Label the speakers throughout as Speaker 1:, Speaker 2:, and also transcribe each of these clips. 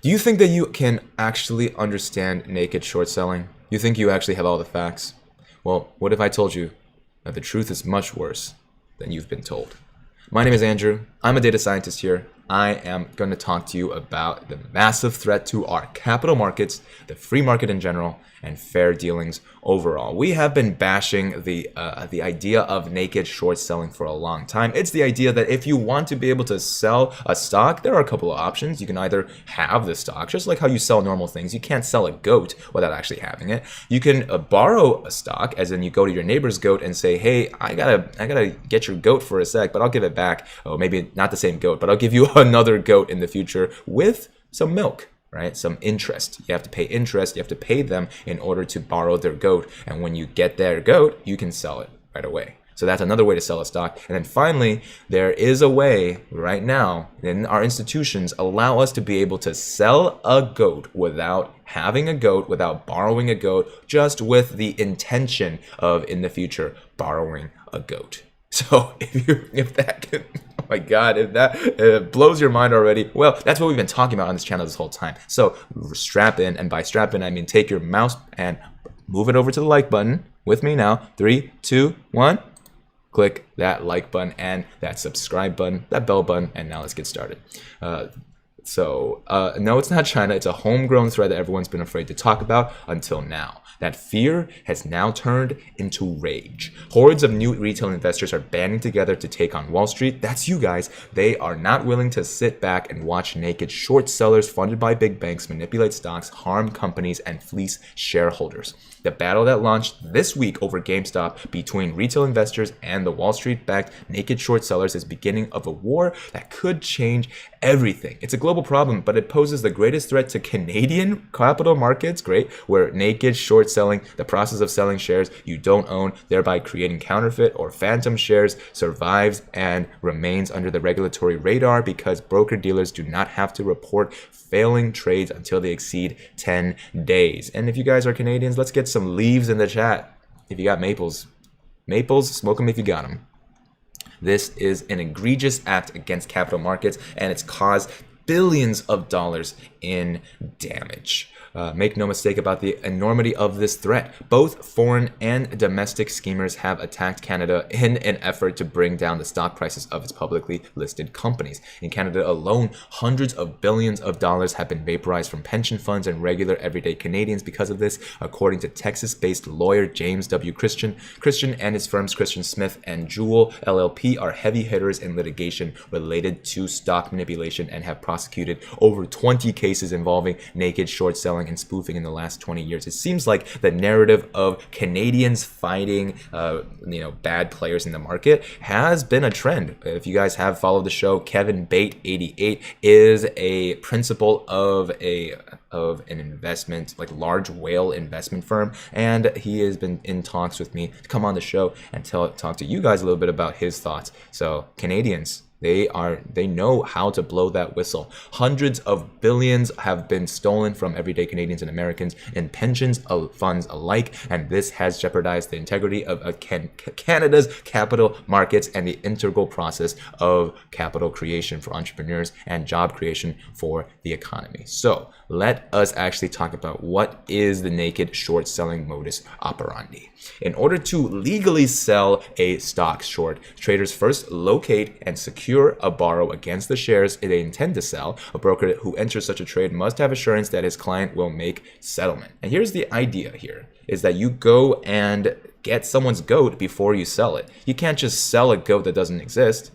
Speaker 1: Do you think that you can actually understand naked short selling? You think you actually have all the facts? Well, what if I told you that the truth is much worse than you've been told? My name is Andrew. I'm a data scientist here. I am going to talk to you about the massive threat to our capital markets, the free market in general, and fair dealings overall. We have been bashing the idea of naked short selling for a long time. It's the idea that if you want to be able to sell a stock, there are a couple of options. You can either have the stock, just like how you sell normal things. You can't sell a goat without actually having it. You can borrow a stock, as in you go to your neighbor's goat and say, hey, I gotta get your goat for a sec, but I'll give it back. Oh, maybe not the same goat, but I'll give you another goat in the future with some milk. Right? Some interest. You have to pay interest. You have to pay them in order to borrow their goat. And when you get their goat, you can sell it right away. So that's another way to sell a stock. And then finally, there is a way right now in our institutions allow us to be able to sell a goat without having a goat, without borrowing a goat, just with the intention of in the future borrowing a goat. So if that can, oh my God, if that blows your mind already, well, that's what we've been talking about on this channel this whole time. So strap in, and by strap in, I mean take your mouse and move it over to the like button with me now. 3, 2, 1. Click that like button and that subscribe button, that bell button, and now let's get started. No, it's not China. It's a homegrown threat that everyone's been afraid to talk about until now. That fear has now turned into rage. Hordes of new retail investors are banding together to take on Wall Street. That's you guys. They are not willing to sit back and watch naked short sellers funded by big banks manipulate stocks, harm companies, and fleece shareholders. The battle that launched this week over GameStop between retail investors and the Wall Street-backed naked short sellers is beginning of a war that could change everything. It's a global problem, but it poses the greatest threat to Canadian capital markets, great, where naked short selling, the process of selling shares you don't own, thereby creating counterfeit or phantom shares, survives and remains under the regulatory radar because broker-dealers do not have to report failing trades until they exceed 10 days. And if you guys are Canadians, let's get some leaves in the chat. If you got maples, smoke them if you got them. This is an egregious act against capital markets, and it's caused billions of dollars in damage. Make no mistake about the enormity of this threat. Both foreign and domestic schemers have attacked Canada in an effort to bring down the stock prices of its publicly listed companies. In Canada alone, hundreds of billions of dollars have been vaporized from pension funds and regular everyday Canadians because of this, according to Texas-based lawyer James W. Christian. Christian and his firms Christian Smith and Jewell LLP are heavy hitters in litigation related to stock manipulation and have prosecuted over 20 cases involving naked short selling and spoofing in the last 20 years. It seems like the narrative of Canadians fighting bad players in the market has been a trend. If you guys have followed the show, Kevin Bate 88 is a principal of an investment, like large whale investment firm, and he has been in talks with me to come on the show and talk to you guys a little bit about his thoughts. So Canadians, they know how to blow that whistle. Hundreds of billions have been stolen from everyday Canadians and Americans in pensions funds alike, and this has jeopardized the integrity of Canada's capital markets and the integral process of capital creation for entrepreneurs and job creation for the economy. So let us actually talk about what is the naked short selling modus operandi. In order to legally sell a stock short, traders first locate and secure a borrow against the shares they intend to sell. A broker who enters such a trade must have assurance that his client will make settlement. And here's the idea here, is that you go and get someone's goat before you sell it. You can't just sell a goat that doesn't exist.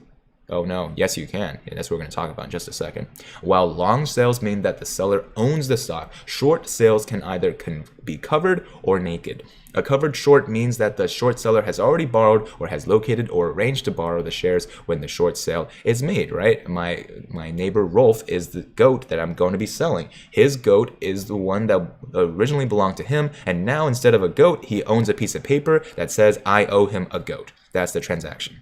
Speaker 1: Oh no, yes you can. Yeah, that's what we're going to talk about in just a second. While long sales mean that the seller owns the stock, short sales can either be covered or naked. A covered short means that the short seller has already borrowed or has located or arranged to borrow the shares when the short sale is made, right? My neighbor Rolf is the goat that I'm going to be selling. His goat is the one that originally belonged to him, and now instead of a goat, he owns a piece of paper that says I owe him a goat. That's the transaction.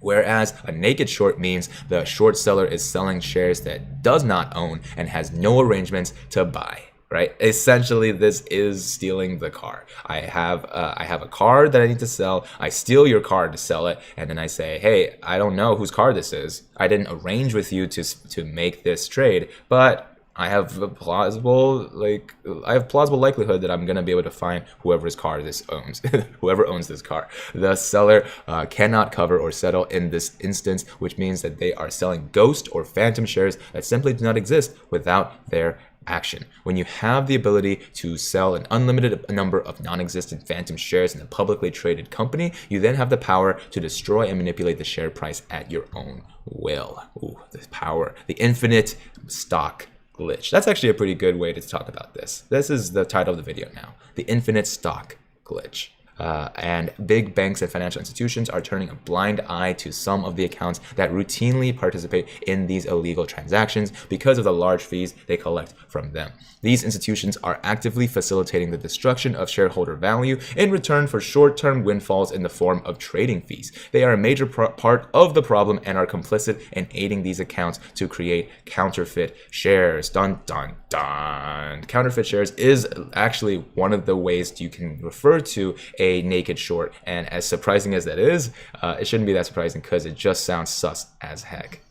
Speaker 1: Whereas a naked short means the short seller is selling shares that does not own and has no arrangements to buy. Right? Essentially, this is stealing the car. I have a car that I need to sell. I steal your car to sell it, and then I say, hey, I don't know whose car this is. I didn't arrange with you to make this trade, but I have a plausible likelihood that I'm gonna be able to find whoever's car this owns, whoever owns this car. The seller cannot cover or settle in this instance, which means that they are selling ghost or phantom shares that simply do not exist without their action. When you have the ability to sell an unlimited number of non-existent phantom shares in a publicly traded company, you then have the power to destroy and manipulate the share price at your own will. Ooh, the power, the infinite stock glitch. That's actually a pretty good way to talk about this. This is the title of the video now, the infinite stock glitch. And big banks and financial institutions are turning a blind eye to some of the accounts that routinely participate in these illegal transactions because of the large fees they collect from them. These institutions are actively facilitating the destruction of shareholder value in return for short-term windfalls in the form of trading fees. They are a major part of the problem and are complicit in aiding these accounts to create counterfeit shares. Dun, dun, dun. Counterfeit shares is actually one of the ways you can refer to a naked short, and as surprising as that is, it shouldn't be that surprising because it just sounds sus as heck.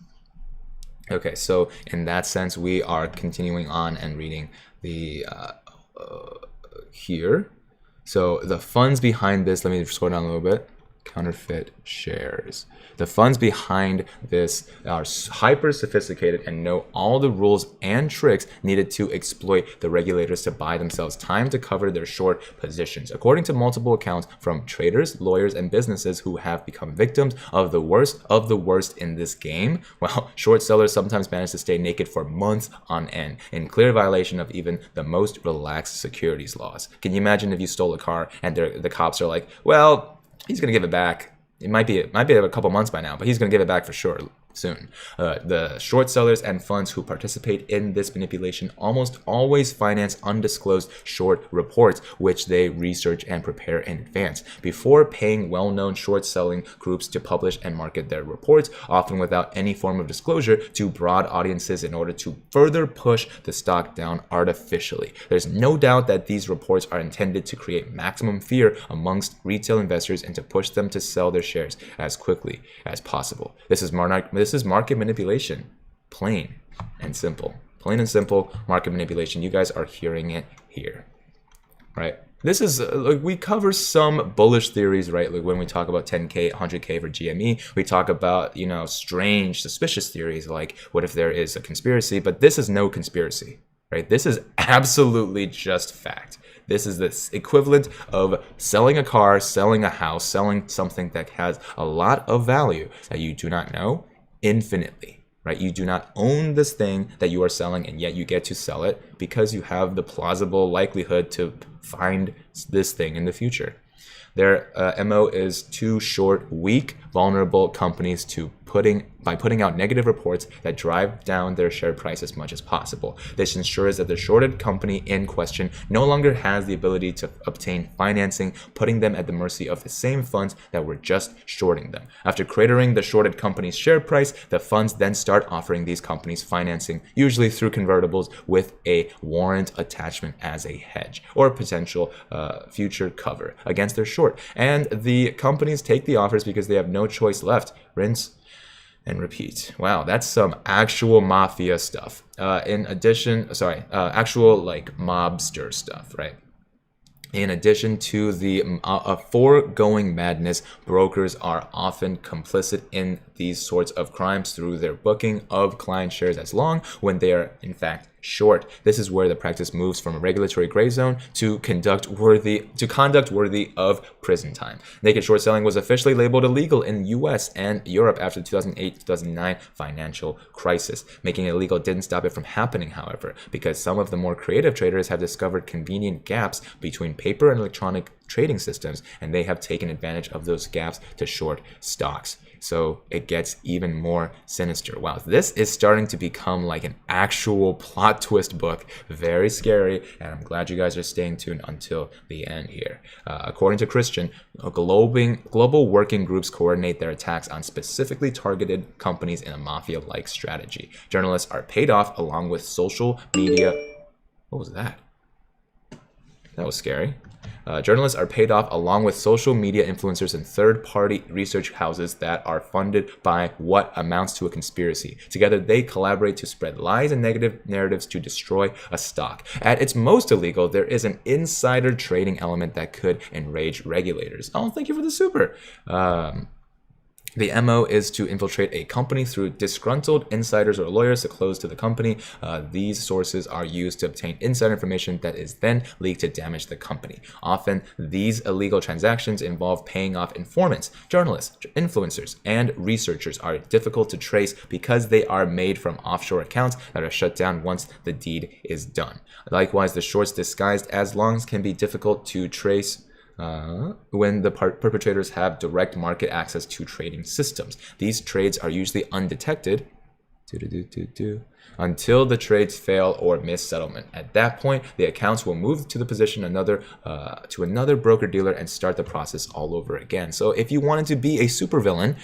Speaker 1: Okay, so in that sense, we are continuing on and reading the here. So the funds behind this, let me scroll down a little bit. Counterfeit shares. The funds behind this are hyper sophisticated and know all the rules and tricks needed to exploit the regulators to buy themselves time to cover their short positions. According to multiple accounts from traders, lawyers, and businesses who have become victims of the worst in this game, well, short sellers sometimes manage to stay naked for months on end in clear violation of even the most relaxed securities laws. Can you imagine if you stole a car and the cops are like, well, he's gonna give it back. It might be a couple months by now, but he's gonna give it back for sure soon. The short sellers and funds who participate in this manipulation almost always finance undisclosed short reports, which they research and prepare in advance before paying well-known short selling groups to publish and market their reports, often without any form of disclosure to broad audiences in order to further push the stock down artificially. There's no doubt that these reports are intended to create maximum fear amongst retail investors and to push them to sell their shares as quickly as possible. This is market manipulation, plain and simple. Plain and simple market manipulation. You guys are hearing it here, right? This is, we cover some bullish theories, right? Like when we talk about 10K, 100K for GME, we talk about, strange, suspicious theories like what if there is a conspiracy, but this is no conspiracy, right? This is absolutely just fact. This is the equivalent of selling a car, selling a house, selling something that has a lot of value that you do not know infinitely, right? You do not own this thing that you are selling, and yet you get to sell it because you have the plausible likelihood to find this thing in the future. Their MO is to short weak, vulnerable companies by putting out negative reports that drive down their share price as much as possible. This ensures that the shorted company in question no longer has the ability to obtain financing, putting them at the mercy of the same funds that were just shorting them. After cratering the shorted company's share price, the funds then start offering these companies financing, usually through convertibles with a warrant attachment as a hedge or potential future cover against their short. And the companies take the offers because they have no choice left. Rinse and repeat. Wow, that's some actual mafia stuff. Actual like mobster stuff, right? In addition to the foregoing madness, brokers are often complicit in these sorts of crimes through their booking of client shares as long when they are in fact short. This is where the practice moves from a regulatory gray zone to conduct worthy of prison time. Naked short selling was officially labeled illegal in the US and Europe after the 2008-2009 financial crisis. Making it illegal didn't stop it from happening, however, because some of the more creative traders have discovered convenient gaps between paper and electronic trading systems, and they have taken advantage of those gaps to short stocks. So it gets even more sinister. Wow, this is starting to become like an actual plot twist book. Very scary, and I'm glad you guys are staying tuned until the end here. According to Christian, global working groups coordinate their attacks on specifically targeted companies in a mafia-like strategy. Journalists are paid off along with social media. What was that? That was scary. Journalists are paid off along with social media influencers and third-party research houses that are funded by what amounts to a conspiracy. Together, they collaborate to spread lies and negative narratives to destroy a stock. At its most illegal, there is an insider trading element that could enrage regulators. Oh, thank you for the super. The MO is to infiltrate a company through disgruntled insiders or lawyers close to the company. These sources are used to obtain insider information that is then leaked to damage the company. Often, these illegal transactions involve paying off informants. Journalists, influencers, and researchers are difficult to trace because they are made from offshore accounts that are shut down once the deed is done. Likewise, the shorts disguised as longs can be difficult to trace when the perpetrators have direct market access to trading systems. These trades are usually undetected until the trades fail or miss settlement. At that point, the accounts will move to the position to another broker-dealer and start the process all over again. So if you wanted to be a supervillain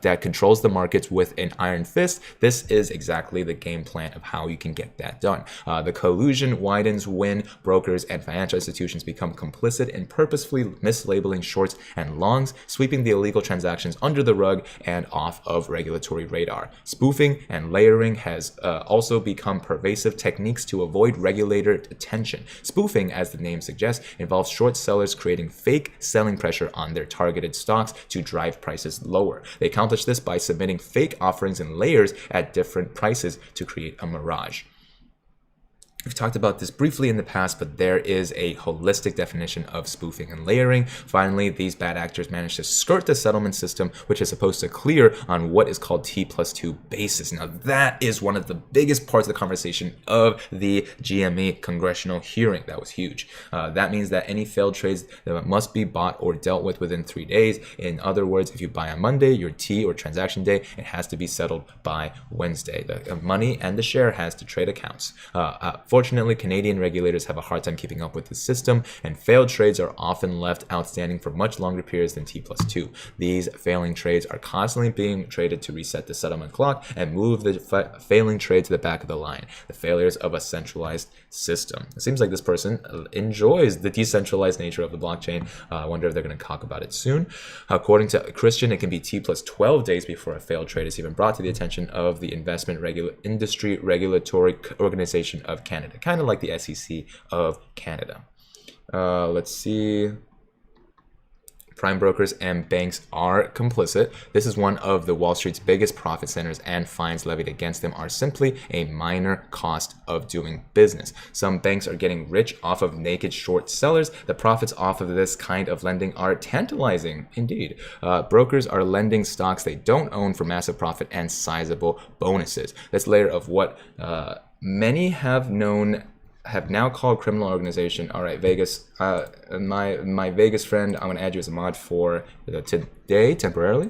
Speaker 1: that controls the markets with an iron fist, this is exactly the game plan of how you can get that done. The collusion widens when brokers and financial institutions become complicit in purposefully mislabeling shorts and longs, sweeping the illegal transactions under the rug and off of regulatory radar. Spoofing and layering has also become pervasive techniques to avoid regulator attention. Spoofing, as the name suggests, involves short sellers creating fake selling pressure on their targeted stocks to drive prices lower. They accomplish this by submitting fake offerings and layers at different prices to create a mirage. We've talked about this briefly in the past, but there is a holistic definition of spoofing and layering. Finally, these bad actors manage to skirt the settlement system, which is supposed to clear on what is called T+2 basis. Now, that is one of the biggest parts of the conversation of the GME congressional hearing. That was huge. That means that any failed trades must be bought or dealt with within 3 days. In other words, if you buy on Monday, your T or transaction day, it has to be settled by Wednesday. The money and the share has to trade accounts. Fortunately, Canadian regulators have a hard time keeping up with the system, and failed trades are often left outstanding for much longer periods than T+2. These failing trades are constantly being traded to reset the settlement clock and move the failing trade to the back of the line. The failures of a centralized system. It seems like this person enjoys the decentralized nature of the blockchain. I wonder if they're going to talk about it soon. According to Christian, it can be T+12 days before a failed trade is even brought to the attention of the Industry Regulatory Organization of Canada. Kind of like the SEC of Canada. Let's see. Prime brokers and banks are complicit. This is one of the Wall Street's biggest profit centers, and fines levied against them are simply a minor cost of doing business. Some banks are getting rich off of naked short sellers. The profits off of this kind of lending are tantalizing indeed. Brokers are lending stocks they don't own for massive profit and sizable bonuses. This layer of what many have now called criminal organization. All right, Vegas, my Vegas friend, I'm gonna add you as a mod for today temporarily,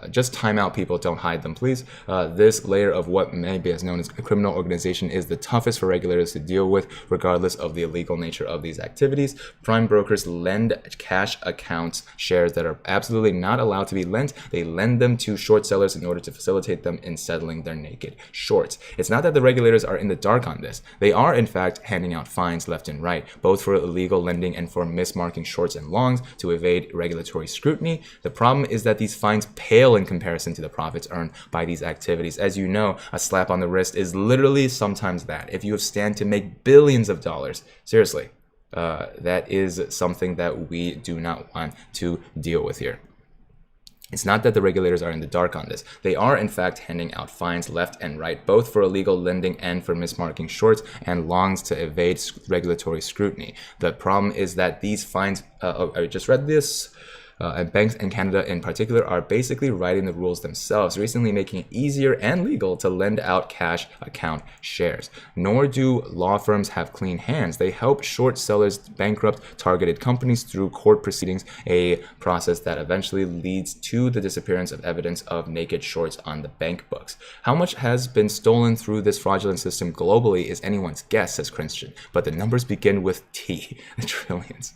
Speaker 1: just time out, people, don't hide them, please. This layer of what may be as known as a criminal organization is the toughest for regulators to deal with, regardless of the illegal nature of these activities. Prime brokers lend cash accounts shares that are absolutely not allowed to be lent. They lend them to short sellers in order to facilitate them in settling their naked shorts. It's not that the regulators are in the dark on this. They are, in fact, handing out fines left and right, both for illegal lending and for mismarking shorts and longs to evade regulatory scrutiny. The problem is that these fines pale in comparison to the profits earned by these activities. As you know, a slap on the wrist is literally sometimes that. If you stand to make billions of dollars, seriously, that is something that we do not want to deal with here. It's not that the regulators are in the dark on this. They are, in fact, handing out fines left and right, both for illegal lending and for mismarking shorts and longs to evade regulatory scrutiny. The problem is that these fines, I just read this, and banks in Canada in particular are basically writing the rules themselves, recently making it easier and legal to lend out cash account shares. Nor do law firms have clean hands. They help short sellers bankrupt targeted companies through court proceedings, a process that eventually leads to the disappearance of evidence of naked shorts on the bank books. How much has been stolen through this fraudulent system globally is anyone's guess, says Christian, but the numbers begin with T, the trillions.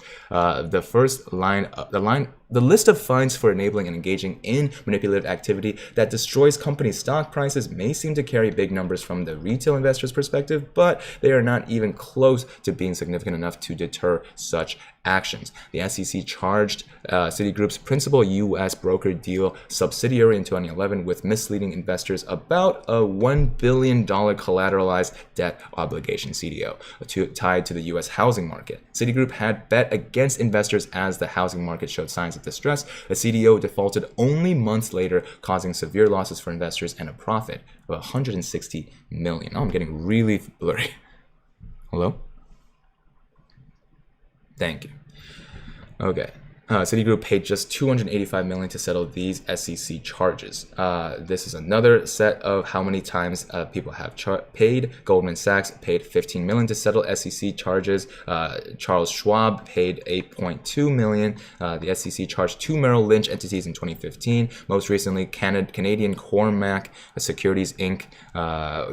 Speaker 1: The The list of fines for enabling and engaging in manipulative activity that destroys company stock prices may seem to carry big numbers from the retail investor's perspective, but they are not even close to being significant enough to deter such actions. The SEC charged Citigroup's principal U.S. broker deal subsidiary in 2011 with misleading investors about a $1 billion collateralized debt obligation, CDO, tied to the U.S. housing market. Citigroup had bet against investors as the housing market showed signs of distress. The CDO defaulted only months later, causing severe losses for investors and a profit of $160 million. Oh, I'm getting really blurry. Hello? Thank you. Okay. Citigroup paid just $285 million to settle these SEC charges. This is another set of how many times people have paid. Goldman Sachs paid $15 million to settle SEC charges. Charles Schwab paid $8.2 million. The SEC charged 2 Merrill Lynch entities in 2015. Most recently, Canadian Cormac Securities Inc.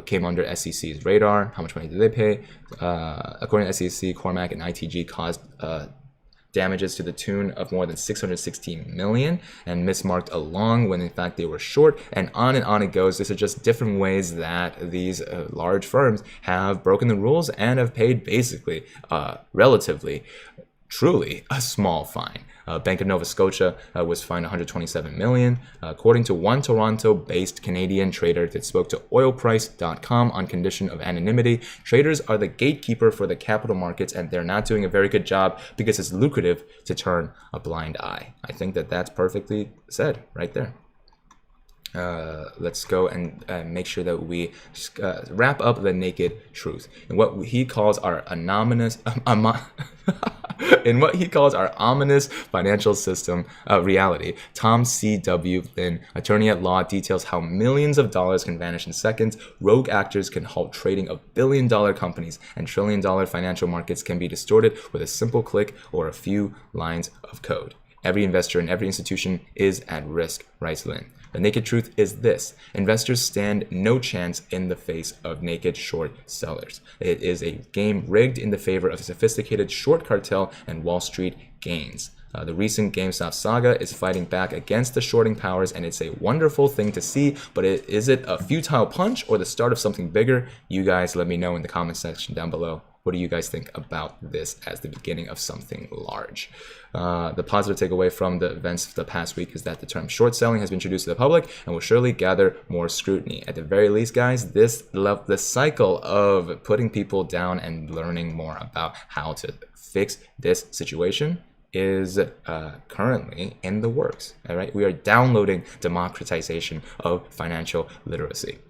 Speaker 1: Came under SEC's radar. How much money did they pay? According to SEC, Cormac and ITG caused damages to the tune of more than $616 million and mismarked a long when in fact they were short, and on it goes. These are just different ways that these large firms have broken the rules and have paid basically relatively truly a small fine. Bank of Nova Scotia was fined $127 million. According to one Toronto-based Canadian trader that spoke to oilprice.com on condition of anonymity, traders are the gatekeeper for the capital markets and they're not doing a very good job because it's lucrative to turn a blind eye. I think that that's perfectly said right there. Let's go and make sure that we wrap up the naked truth in what he calls our anonymous in what he calls our ominous financial system reality. Tom C.W. Lin, attorney at law, details how millions of dollars can vanish in seconds, rogue actors can halt trading of billion-dollar companies, and trillion-dollar financial markets can be distorted with a simple click or a few lines of code. Every investor and every institution is at risk, writes Lin. The naked truth is this: investors stand no chance in the face of naked short sellers. It is a game rigged in the favor of a sophisticated short cartel and Wall Street gains. The recent GameStop saga is fighting back against the shorting powers, and it's a wonderful thing to see, but is it a futile punch or the start of something bigger? You guys let me know in the comment section down below. What do you guys think about this as the beginning of something large? The positive takeaway from the events of the past week is that the term short selling has been introduced to the public and will surely gather more scrutiny. At the very least, guys, the cycle of putting people down and learning more about how to fix this situation is currently in the works. All right, we are downloading democratization of financial literacy.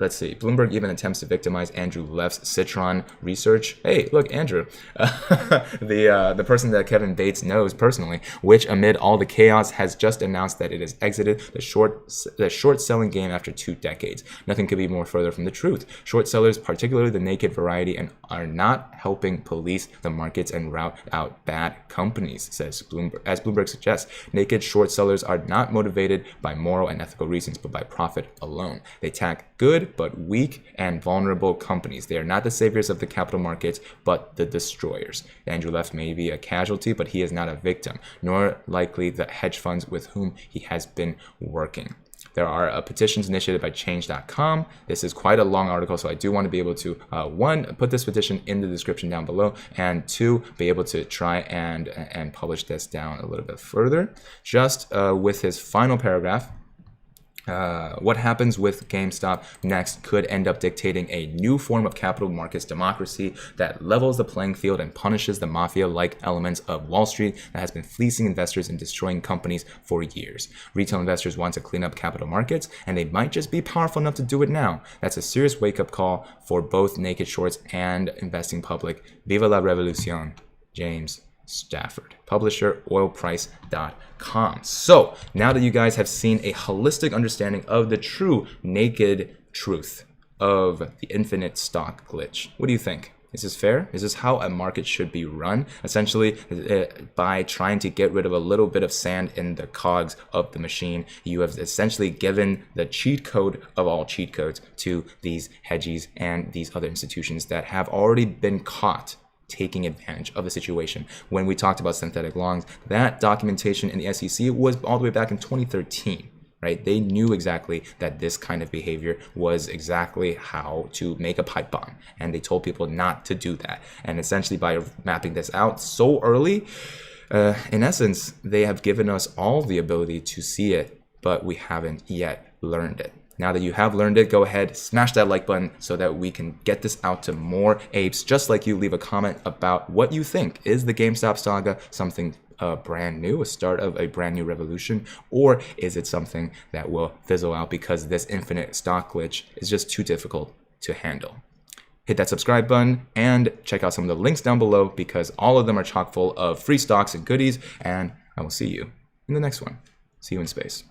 Speaker 1: Let's see. Bloomberg even attempts to victimize Andrew Left's Citron research. Hey, look, Andrew, the person that Kevin Bates knows personally, which amid all the chaos has just announced that it has exited the short selling game after 2 decades. Nothing could be more further from the truth. Short sellers, particularly the naked variety, and are not helping police the markets and rout out bad companies, says Bloomberg. As Bloomberg suggests, naked short sellers are not motivated by moral and ethical reasons, but by profit alone. They attack good but weak and vulnerable companies. They are not the saviors of the capital markets, but the destroyers. Andrew Left may be a casualty, but he is not a victim, nor likely the hedge funds with whom he has been working. There are petitions initiated by change.com. This is quite a long article, so I do want to be able to, 1, put this petition in the description down below, and 2, be able to try and publish this down a little bit further. Just with his final paragraph, what happens with GameStop next could end up dictating a new form of capital markets democracy that levels the playing field and punishes the mafia-like elements of Wall Street that has been fleecing investors and destroying companies for years. Retail investors want to clean up capital markets, and they might just be powerful enough to do it now. That's a serious wake-up call for both naked shorts and investing public. Viva la revolution, James Stafford, publisher, oilprice.com. So now that you guys have seen a holistic understanding of the true naked truth of the infinite stock glitch, what do you think? Is this fair? Is this how a market should be run? Essentially, by trying to get rid of a little bit of sand in the cogs of the machine, you have essentially given the cheat code of all cheat codes to these hedgies and these other institutions that have already been caught taking advantage of the situation. When we talked about synthetic longs, that documentation in the SEC was all the way back in 2013. Right? They knew exactly that this kind of behavior was exactly how to make a pipe bomb, and they told people not to do that. And essentially, by mapping this out so early, in essence, they have given us all the ability to see it, but we haven't yet learned it. Now that you have learned it, go ahead, smash that like button so that we can get this out to more apes. Just like you, leave a comment about what you think. Is the GameStop saga something brand new, a start of a brand new revolution, or is it something that will fizzle out because this infinite stock glitch is just too difficult to handle? Hit that subscribe button and check out some of the links down below, because all of them are chock full of free stocks and goodies, and I will see you in the next one. See you in space.